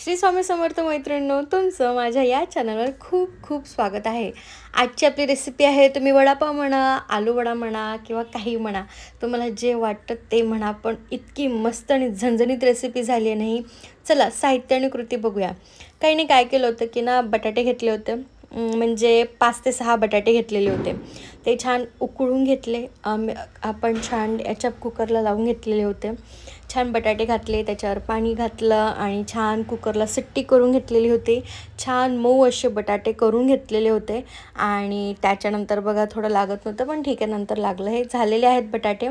श्री स्वामी समर्थ मैत्रिणींनो, तुमचं माझ्या या चॅनलवर खूप खूप स्वागत आहे। आजची आपली रेसिपी आहे, तुम्ही वडापाव म्हणा, आलू वडा म्हणा किंवा काही म्हणा, तुम्हाला जे वाटतं ते म्हणा, पण इतकी मस्त आणि झणझणीत रेसिपी झाली आहे नाही। चला साहित्य आणि कृती बघूया। काही नाही, काय केलं होतं की ना, बटाटे घेतले होते, म्हणजे 5 ते 6 बटाटे घेतलेले होते। ते छान उकळून घेतले, आपण छान याच्या कुकरला लावून घेतलेले होते। छान बटाटे घातले, त्याच्यावर पाणी घातलं आणि छान कुकरला शिट्टी करून घेतलेली होती। छान मऊ असे बटाटे करून घेतलेले होते आणि त्याच्यानंतर बघा थोडं लागत नव्हतं, पण ठीक आहे, नंतर लागलं। हे झालेले आहेत बटाटे,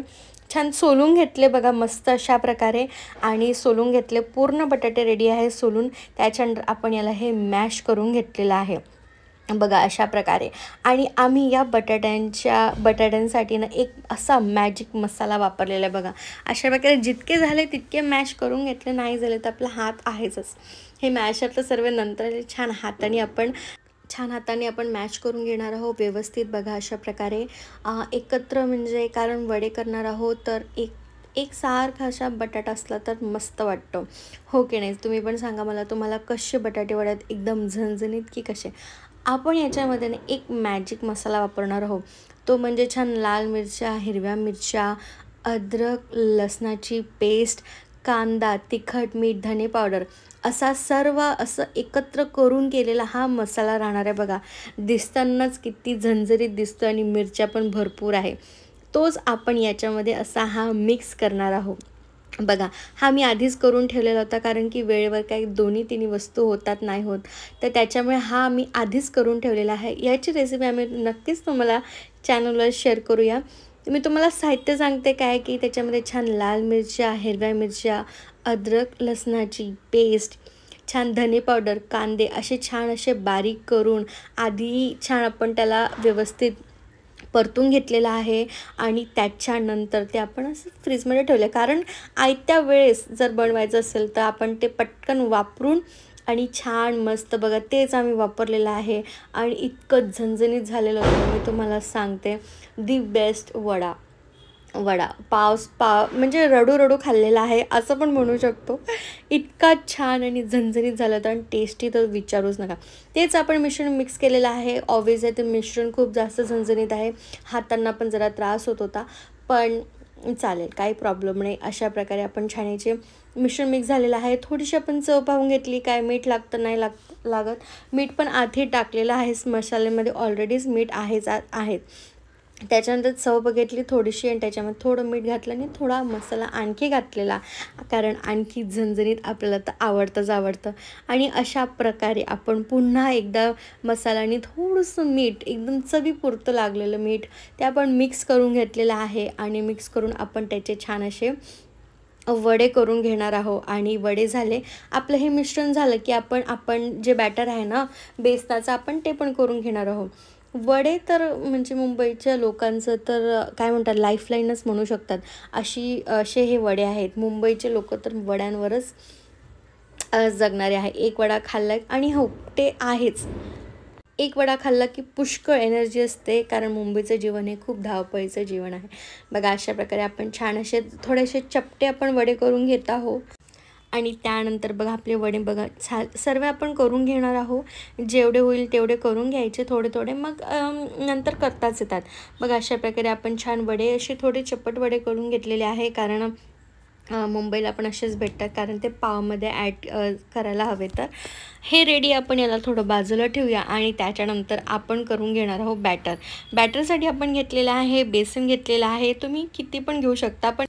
छान सोलून घेतले बघा मस्त अशा प्रकारे, आणि सोलून घेतले, पूर्ण बटाटे रेडी आहे सोलून। त्याच्यानंतर आपण याला हे मॅश करून घेतलेलं आहे बघा अशा प्रकारे। आणि आम्ही या बटाट्यांसाठी ना एक असा मॅजिक मसाला वापरलेला आहे बघा। अशा प्रकारे जितके झाले तितके मॅश करून घेतले, नाही झाले तर आपला हात आहेच। हे मॅशरचं सर्व नंतर छान हाताने आपण मॅश करून घेणार आहोत व्यवस्थित बघा अशा प्रकारे एकत्र, म्हणजे कारण वडे करणार आहोत तर एक सारखा असा बटाटा असला तर मस्त वाटतो, हो की नाही? तुम्ही पण सांगा मला, तुम्हाला कसे बटाटे वड्यात एकदम झणझणीत की कसे? आपण याच्यामध्ये ना एक मॅजिक मसाला वापरणार आहोत, तो म्हणजे छान लाल मिरच्या, हिरव्या मिरच्या, अद्रक लसणाची पेस्ट, कांदा, तिखट, मीठ, धने पावडर, असा सर्व असं एकत्र करून केलेला हा मसाला राहणार आहे बघा। दिसतानाच किती झणझणीत दिसतो आणि मिरच्या पण भरपूर आहे। तोच आपण याच्यामध्ये असा हा मिक्स करणार आहोत बघा। हा मी आधीच करून ठेवलेला होता, कारण की वेळेवर काही दोन्ही तिन्ही वस्तू होतात नाही होत, तर त्याच्यामुळे हा मी आधीच करून ठेवलेला आहे। याची रेसिपी आम्ही नक्कीच तुम्हाला चॅनलवर शेअर करूया। मी तुम्हाला साहित्य सांगते काय की त्याच्यामध्ये छान लाल मिरच्या, हिरव्या मिरच्या, अद्रक लसणाची पेस्ट, छान धने पावडर, कांदे असे छान असे बारीक करून आधी छान आपण त्याला व्यवस्थित परतून घेतलेला आहे। आणि त्याच्यानंतर ते आपण असं फ्रीजमध्ये ठेवले, कारण आयत्या वेळेस जर बनवायचं असेल तर आपण ते पटकन वापरून आणि छान मस्त बघा तेच आम्ही वापरलेलं आहे। आणि इतकं झणझणीत झालेलं होतं, मी तुम्हाला सांगते, दी बेस्ट पाव म्हणजे रडू रडू खाल्लेला आहे असं पण म्हणू शकतो। इतका छान आणि झणझणीत झालं होतं आणि टेस्टी तर विचारूच नका। तेच आपण मिश्रण मिक्स केलेलं आहे, ऑब्वियस आहे ते मिश्रण खूप जास्त झणझणीत आहे, हातांना पण जरा त्रास होत होता, पण चालेल, काही प्रॉब्लेम नाही। अशा प्रकारे आपण छान मिश्रण मिक्स झालेलं आहे। थोडीशी आपण चव पाहून घेतली, काय मीठ लागतं नाही लागत, मीठ पण आधी टाकलेलं आहे मसाल्यामध्ये, ऑलरेडीच मीठ आहे। त्याच्यानंतर चव बघितली थोडीशी आणि त्याच्यामध्ये थोडं मीठ घातलं आणि थोडा मसाला आणखी घातलेला, कारण आणखी झणझणीत आपल्याला तर आवडतं। आणि अशा प्रकारे आपण पुन्हा एकदा मसाल्याने थोडंसं मीठ, एकदम चवीपुरतं लागलेलं मीठ, ते आपण मिक्स करून घेतलेलं आहे। आणि मिक्स करून आपण त्याचे छान असे वडे करून घेणार आहोत। आणि वडे झाले, आपलं हे मिश्रण झालं की आपण जे बॅटर आहे ना बेसनाचं, आपण ते पण करून घेणार आहोत। वडे तर म्हणजे मुंबईच्या लोकांचं तर काय म्हणतात, लाईफलाईनच म्हणू शकतात, असे हे वडे आहेत। मुंबईचे लोक तर वड्यांवरच जगणारे आहे। एक वडा खाल्ला आणि हो ते आहेच, एक वडा खाल्ला की पुष्कळ एनर्जी असते, कारण मुंबईचं जीवन हे खूप धावपळीचं जीवन आहे बघा। अशा प्रकारे आपण छान असे थोडेसे चपटे आपण वडे करून घेत आहोत। आणि त्यानंतर बघा आपले वडे बघा सर्व आपण करून घेणार आहोत, जेवढे होईल तेवढे करून घ्यायचे, थोडे थोडे, मग नंतर करताच येतात बघा। अशा प्रकारे आपण छान वडे असे थोडे चपट वडे करून घेतलेले आहे, कारण मुंबईला पण असेच भेटतात, कारण ते पावमध्ये ॲड करायला हवे। तर हे रेडी, आपण याला थोडं बाजूला ठेवूया। आणि त्याच्यानंतर आपण करून घेणार आहोत बॅटरसाठी आपण घेतलेलं आहे बेसन घेतलेलं आहे, तुम्ही किती पण घेऊ शकता, पण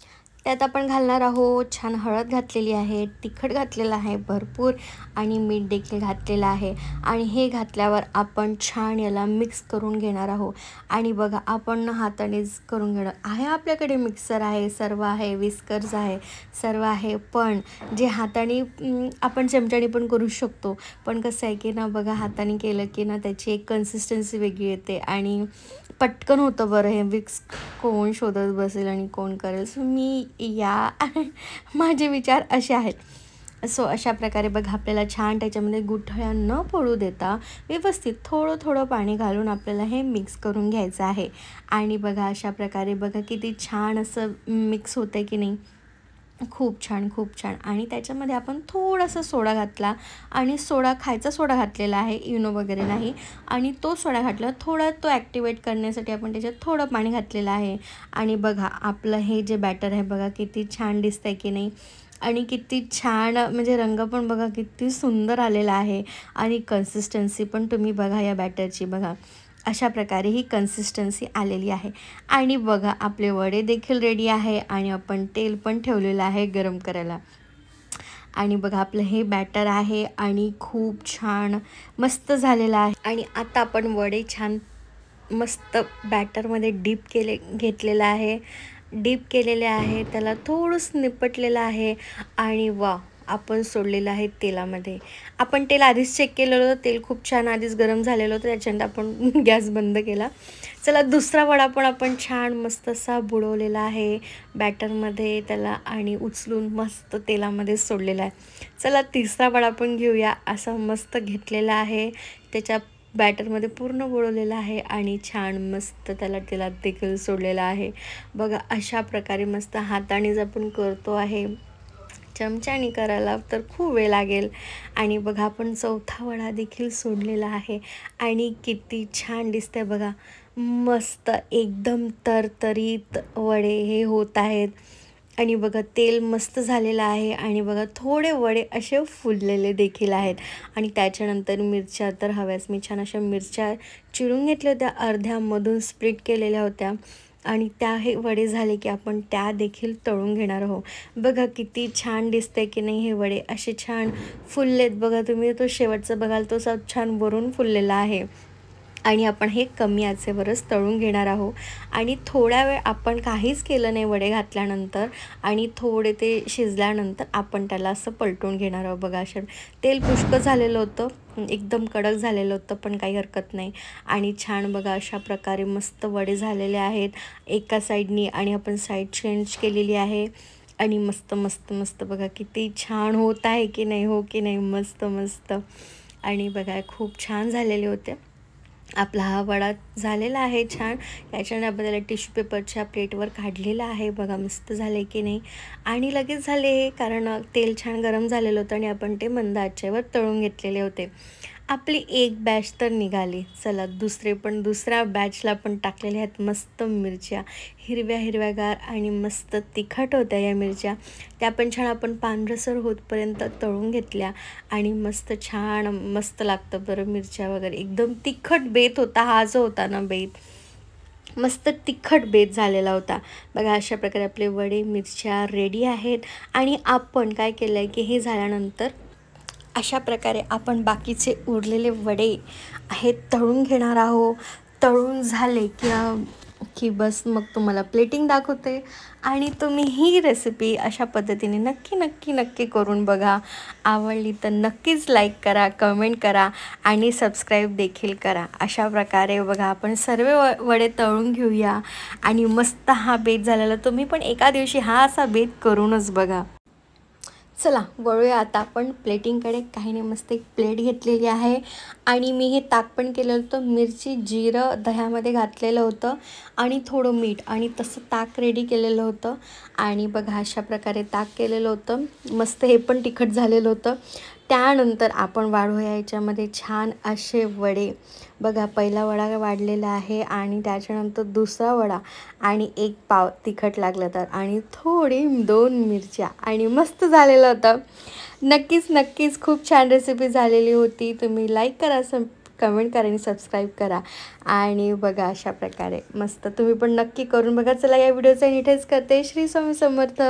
त्यात आपण घालणार आहोत छान हळद घातलेली आहे, तिखट घातलेलं आहे भरपूर, आणि मीठ देखील घातलेलं आहे। आणि हे घातल्यावर आपण छान याला मिक्स करून घेणार आहोत। आणि बघा आपण हातानेच करून घेणार आहे, आपल्याकडे मिक्सर आहे, सर्व आहे, विस्कर्स आहे, सर्व आहे, पण जे हाताने आपण चमच्याने पण करू शकतो, पण कसं आहे की ना बघा, हाताने केलं की ना त्याची एक कन्सिस्टन्सी वेगळी येते आणि पटकन होतं बरं। हे विक्स कोण शोधत बसेल आणि कोण करेल, सो मी माझे विचार असे आहेत। सो अशा प्रकारे बघा आपल्याला छान त्याच्यामध्ये गुठळ्या न पडू देता व्यवस्थित थोडं थोडं पाणी घालून आपल्याला हे मिक्स करून घ्यायचं आहे। आणि बघा अशा प्रकारे बघा किती छान असं मिक्स होतं की नाही, खूप छान, खूप छान. आणि त्याच्यामध्ये आपण थोडासा सोडा घातला आणि सोडा खायचा सोडा घातलेला आहे, इनो वगैरे नाही. आणि तो सोडा घातला, थोडा तो ॲक्टिवेट करण्यासाठी आपण त्याच्यात थोडं पाणी घातलेलं आहे. आणि बघा आपलं हे जे बॅटर आहे बघा किती छान दिसतंय की नाही. आणि किती छान म्हणजे रंग पण बघा किती सुंदर आलेला आहे. आणि कन्सिस्टन्सी पण तुम्ही बघा या बॅटरची बघा. अशा प्रकारे ही कन्सिस्टन्सी आलेली आहे. आणि बघा आपले वडे देखील रेडी आहे आणि आपण तेल पण ठेवलेलं आहे गरम करायला. आणि बघा आपलं हे बॅटर आहे आणि खूप छान मस्त झालेलं आहे. आणि आता आपण वडे छान मस्त बॅटरमध्ये घेतलेलं आहे, डीप केलेले आहे, त्याला थोडंसं निपटलेलं आहे. आणि वा आपण सोडलेलं आहे तेलामध्ये. आपण तेल आधीच चेक केलेलं होतं, तेल खूप छान आधीच गरम झालेलं होतं, त्याच्यानंतर आपण गॅस बंद केला. चला दुसरा वडा पण आपण छान मस्त असा बुडवलेला आहे बॅटरमध्ये त्याला आणि उचलून मस्त तेलामध्ये सोडलेला आहे. चला तिसरा वडा पण घेऊया. असा मस्त घेतलेला आहे, त्याच्या बॅटरमध्ये पूर्ण बुडवलेला आहे आणि छान मस्त त्याला तेलात देखील सोडलेला आहे. बघा अशा प्रकारे मस्त हातानेच आपण करतो आहे, चमच्याने करायला तर खूप वेळ लागेल. आणि बघा आपण चौथा वडा देखील सोडलेला आहे आणि किती छान दिसतंय बघा. मस्त एकदम तरतरीत वडे हे होत आहेत. आणि बघा तेल मस्त झालेलं आहे आणि बघा थोडे वडे असे फुललेले देखील आहेत. आणि त्याच्यानंतर मिरच्या तर हव्याच, मी छान अशा मिरच्या चिरून घेतल्या होत्या, अर्ध्यामधून स्प्लिट केलेल्या होत्या. आणि त्या हे वडे झाले की आपण त्या देखील तळून घेणार आहोत. बघा किती छान दिसतंय की नाही. हे वडे असे छान फुललेत बघा. तुम्ही तो शेवटचा बघाल तो सब छान वरून फुललेला आहे. आणि आपण हे कमी आचेवरच तळून घेणार आहोत. आणि थोड्या वेळ आपण काहीच केलं नाही वडे घातल्यानंतर आणि थोडे ते शिजल्यानंतर आपण त्याला असं पलटून घेणार आहोत. बघा अशा तेल पुष्कळ झालेलं होतं, एकदम कडक झालेलं होतं, पण काही हरकत नाही. आणि छान बघा अशा प्रकारे मस्त वडे झालेले आहेत एका साईडनी. आणि आपण साईड चेंज केलेली आहे आणि मस्त मस्त मस्त बघा किती छान होत आहे की नाही, हो की नाही, मस्त मस्त. आणि बघा खूप छान झालेले होते. आपला हा वडा झालेला आहे छान. याच्याने आपण त्याला टिश्यू पेपरच्या प्लेटवर काढलेला आहे बघा. मस्त झाले की नाही. आणि लगेच झाले कारण तेल छान गरम झालेलं होतं आणि आपण ते मंद आचेवर तळून घेतलेले होते. आपली एक बॅच तर निघाली. चला दुसऱ्या बॅचला पण टाकलेल्या आहेत मस्त मिरच्या, हिरव्या हिरव्यागार आणि मस्त तिखट होत्या या मिरच्या. त्या पण छान आपण पांढरसर होतपर्यंत तळून घेतल्या आणि मस्त छान मस्त लागतं बरं मिरच्या वगैरे. एकदम तिखट बेत होता हा जो होता ना बेत, मस्त तिखट बेत झालेला होता बघा. अशा प्रकारे आपले वडे मिरच्या रेडी आहेत. आणि आपण काय केलं आहे की हे झाल्यानंतर अशा प्रकारे आपण बाकीचे उरलेले वडे आहेत तळून घेणार आहोत. तळून झाले की बस मग तुम्हाला प्लेटिंग दाखवते. आणि तुम्ही ही रेसिपी अशा पद्धतीने नक्की नक्की नक्की करून बघा. आवडली तर नक्कीच लाईक करा, कमेंट करा आणि सबस्क्राईब देखील करा. अशा प्रकारे बघा आपण सर्व वडे तळून घेऊया आणि मस्त हा बेत झालेला. तुम्ही पण एका दिवशी हा असा बेत करूनच बघा. चला वळूया आता आपण प्लेटिंगकडे. काही नाही मस्त एक प्लेट घेतलेली आहे आणि मी हे ताक पण केलं होतं, मिरची जिरं दह्यामध्ये घातलेलं होतं आणि थोडं मीठ आणि तसं ताक रेडी केलेलं होतं. आणि बघा अशा प्रकारे ताक केलेलं होतं मस्त. हे पण तिखट झालेलं होतं. त्यानंतर आपण वाढूया याच्यामध्ये छान असे वडे. बघा पहिला वडा वाढलेला आहे आणि त्याच्यानंतर दुसरा वडा आणि एक पाव तिखट लागलं तर आणि थोडी 2 मिरच्या आणि मस्त झालेलं होतं. नक्कीच नक्कीच खूप छान रेसिपी झालेली होती. तुम्ही लाईक करा, कमेंट करा आणि सबस्क्राईब करा. आणि बघा अशा प्रकारे मस्त तुम्ही पण नक्की करून बघा. चला या व्हिडिओचा इथेच करते. श्री स्वामी समर्थ.